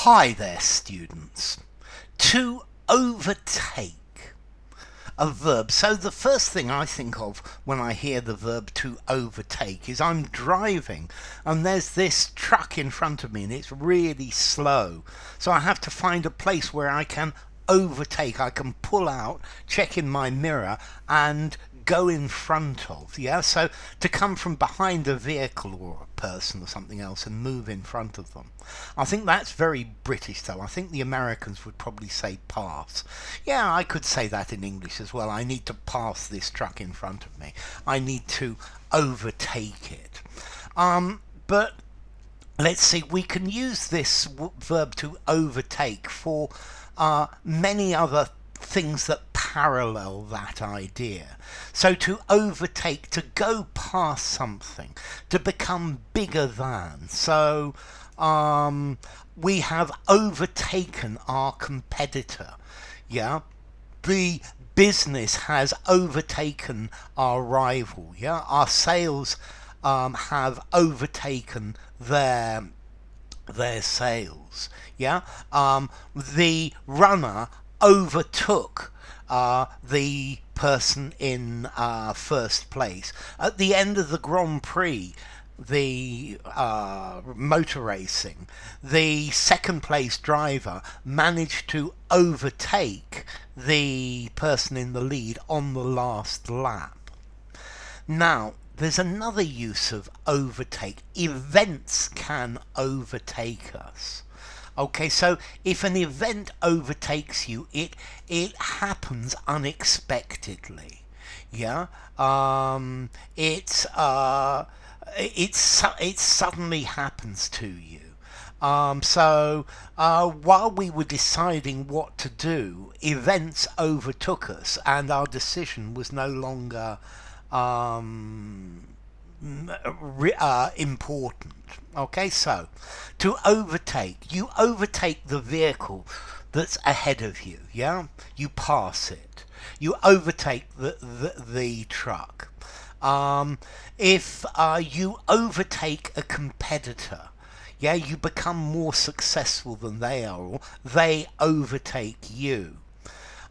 Hi there, students. To overtake, a verb. So the first thing I think of when I hear the verb to overtake is I'm driving and there's this truck in front of me and it's really slow. So I have to find a place where I can overtake. I can pull out, check in my mirror and go in front of. So to come from behind a vehicle or a person or something else and move in front of them. I think that's very British though. I think the Americans would probably say pass. I could say that in English as well. I need to pass this truck in front of me. I need to overtake it. But let's see, we can use this verb to overtake for many other things that parallel that idea. So to overtake, to go past something, to become bigger than. So we have overtaken our competitor. The business has overtaken our rival. Our sales have overtaken their sales. The runner overtook the person in first place. At the end of the Grand Prix, the motor racing, the second place driver managed to overtake the person in the lead on the last lap. Now, there's another use of overtake. Events can overtake us. Okay, so if an event overtakes you, it happens unexpectedly. It suddenly happens to you. So while we were deciding what to do, events overtook us, and our decision was no longer important. Okay, so to overtake, you overtake the vehicle that's ahead of you. You pass it. You overtake the truck. If you overtake a competitor, you become more successful than they are, or they overtake you.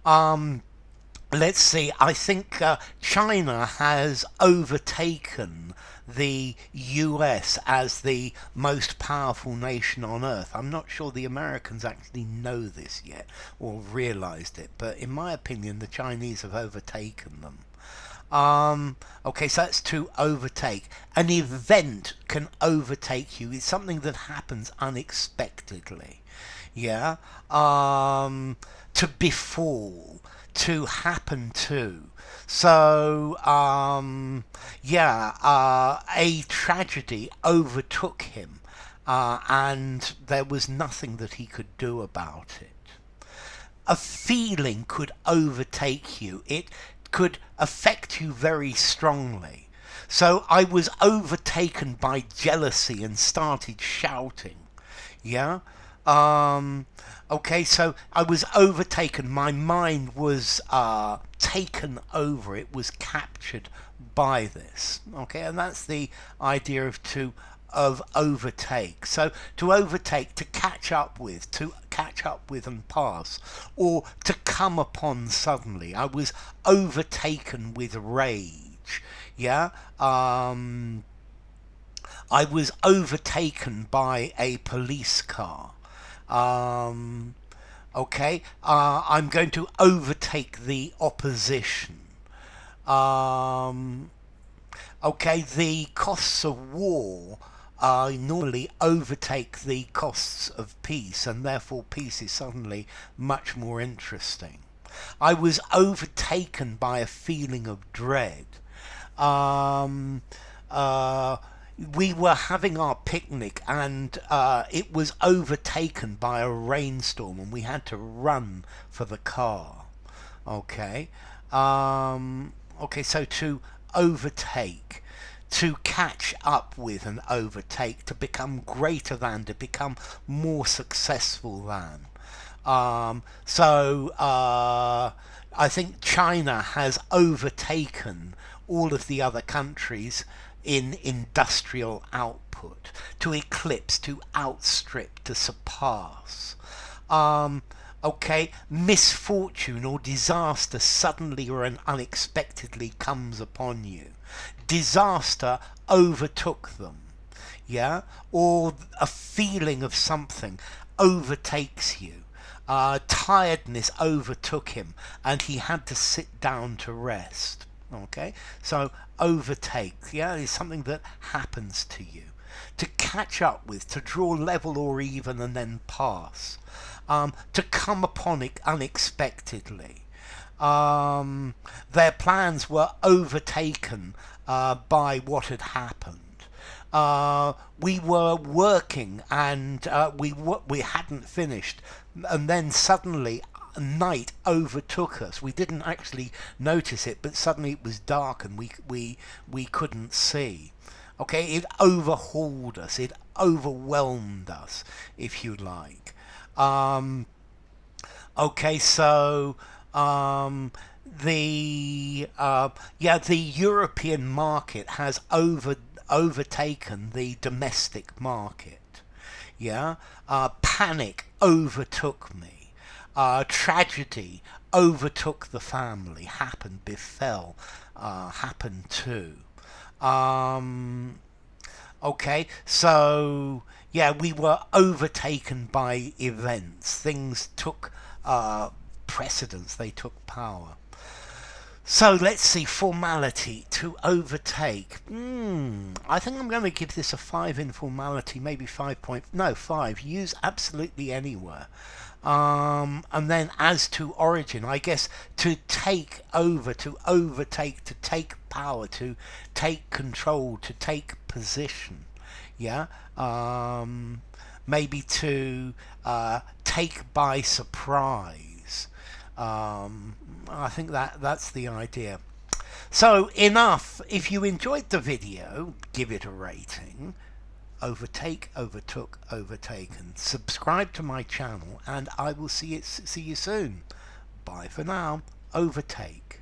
Let's see, I think China has overtaken the US as the most powerful nation on earth. I'm not sure the Americans actually know this yet or realized it, but in my opinion the Chinese have overtaken them. Okay, so that's to overtake. An event can overtake you. It's something that happens unexpectedly. To befall, to happen to. So a tragedy overtook him and there was nothing that he could do about it. A feeling could overtake you. It could affect you very strongly. So I was overtaken by jealousy and started shouting. Okay, so I was overtaken. My mind was taken over. It was captured by this. Okay, and that's the idea of overtake. So to overtake, to catch up with and pass, or to come upon suddenly. I was overtaken with rage. I was overtaken by a police car. Okay, I'm going to overtake the opposition. Okay, the costs of war normally overtake the costs of peace, and therefore peace is suddenly much more interesting. I was overtaken by a feeling of dread. We were having our picnic and it was overtaken by a rainstorm and we had to run for the car. Okay. Okay, so to overtake, to catch up with and overtake, to become greater than, to become more successful than. I think China has overtaken all of the other countries in industrial output, to eclipse, to outstrip, to surpass. Okay, misfortune or disaster suddenly or unexpectedly comes upon you. Disaster overtook them, yeah, or a feeling of something overtakes you. Tiredness overtook him and he had to sit down to rest. Okay, so overtake, yeah, is something that happens to you. To catch up with, to draw level or even and then pass. To come upon it unexpectedly. Their plans were overtaken by what had happened. We were working and we hadn't finished, and then suddenly night overtook us. We didn't actually notice it, but suddenly it was dark and we couldn't see. Okay, it overhauled us, it overwhelmed us, if you like. Okay, so the European market has overtaken the domestic market. Yeah, panic overtook me. Tragedy overtook the family. Happened, befell, happened too. Okay, so yeah, we were overtaken by events. Things took precedence, they took power. So let's see, formality, to overtake. I think I'm going to give this a 5 in formality, maybe 5. Use absolutely anywhere. And then as to origin, I guess to take over, to overtake, to take power, to take control, to take position. Yeah. Maybe to take by surprise. I think that's the idea. So enough. If you enjoyed the video, give it a rating. Overtake, overtook, overtaken. Subscribe to my channel and I will see you soon. Bye for now. Overtake.